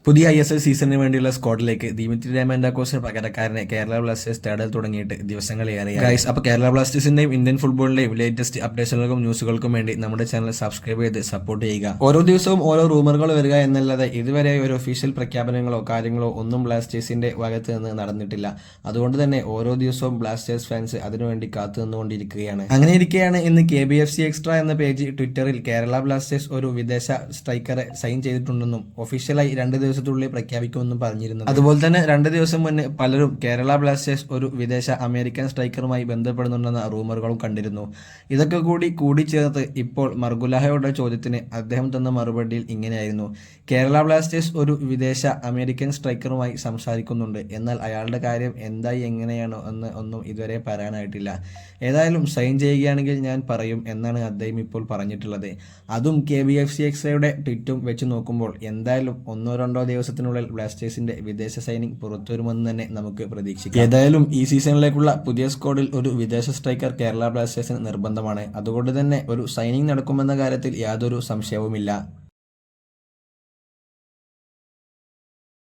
പുതിയ ISL സീസണിന് വേണ്ടിയുള്ള സ്ക്വാഡിലേക്ക് Dmitry ഡയമൻഡാക്കോസിന് പകരക്കാരനെ Kerala Blasters തേടൽ തുടങ്ങിയിട്ട് ദിവസങ്ങളേറെയായി. ഗൈസ്, അപ്പോൾ കേരള ബ്ലാസ്റ്റേഴ്സിന്റെയും ഇന്ത്യൻ ഫുട്ബോളിന്റെയും ലേറ്റസ്റ്റ് അപ്ഡേഷനുകൾക്കും ന്യൂസുകൾക്കും വേണ്ടി നമ്മുടെ ചാനൽ സബ്സ്ക്രൈബ് ചെയ്ത് സപ്പോർട്ട് ചെയ്യുക. ഓരോ ദിവസവും ഓരോ റൂമറുകൾ വരിക എന്നല്ലാതെ ഇതുവരെ ഒരു ഒഫീഷ്യൽ പ്രഖ്യാപനങ്ങളോ കാര്യങ്ങളോ ഒന്നും ബ്ലാസ്റ്റേഴ്സിന്റെ ഭാഗത്ത് നിന്ന് നടന്നിട്ടില്ല. അതുകൊണ്ട് തന്നെ ഓരോ ദിവസവും ബ്ലാസ്റ്റേഴ്സ് ഫാൻസ് അതിനുവേണ്ടി കാത്തു നിന്നുകൊണ്ടിരിക്കുകയാണ്. അങ്ങനെ ഇരിക്കെയാണ് ഇന്ന് KBFC എക്സ്ട്രാ എന്ന പേജ് ട്വിറ്ററിൽ കേരള ബ്ലാസ്റ്റേഴ്സ് ഒരു വിദേശ സ്ട്രൈക്കറെ സൈൻ ചെയ്തിട്ടുണ്ടെന്നും ഒഫീഷ്യലായി 2 ദിവസത്തിനുള്ളിൽ പ്രഖ്യാപിക്കുമെന്നും പറഞ്ഞിരുന്നത്. അതുപോലെ തന്നെ 2 ദിവസം മുന്നേ പലരും കേരള ബ്ലാസ്റ്റേഴ്സ് ഒരു വിദേശ അമേരിക്കൻ സ്ട്രൈക്കറുമായി ബന്ധപ്പെടുന്നുണ്ടെന്ന റൂമറുകളും കണ്ടിരുന്നു. ഇതൊക്കെ കൂടി ചേർത്ത് ഇപ്പോൾ മർഗുലാഹയുടെ ചോദ്യത്തിന് അദ്ദേഹം തന്ന മറുപടിയിൽ ഇങ്ങനെയായിരുന്നു: കേരള ബ്ലാസ്റ്റേഴ്സ് ഒരു വിദേശ അമേരിക്കൻ സ്ട്രൈക്കറുമായി സംസാരിക്കുന്നുണ്ട്, എന്നാൽ അയാളുടെ കാര്യം എന്തായി എങ്ങനെയാണോ എന്ന് ഒന്നും ഇതുവരെ പറയാനായിട്ടില്ല. ഏതായാലും സൈൻ ചെയ്യുകയാണെങ്കിൽ ഞാൻ പറയും എന്നാണ് അദ്ദേഹം ഇപ്പോൾ പറഞ്ഞിട്ടുള്ളത്. അതും KBFC എക്സ്ട്രയുടെ ട്വീറ്റും വെച്ച് നോക്കുമ്പോൾ എന്തായാലും 1-2 ദിവസത്തിനുള്ളിൽ ബ്ലാസ്റ്റേഴ്സിന്റെ വിദേശ സൈനിങ് പുറത്തുവരുമെന്ന് തന്നെ നമുക്ക് പ്രതീക്ഷിക്കാം. ഏതായാലും ഈ സീസണിലേക്കുള്ള പുതിയ സ്ക്വാഡിൽ ഒരു വിദേശ സ്ട്രൈക്കർ കേരള ബ്ലാസ്റ്റേഴ്സിന് നിർബന്ധമാണ്. അതുകൊണ്ട് തന്നെ ഒരു സൈനിങ് നടക്കുമെന്ന കാര്യത്തിൽ യാതൊരു സംശയവുമില്ല.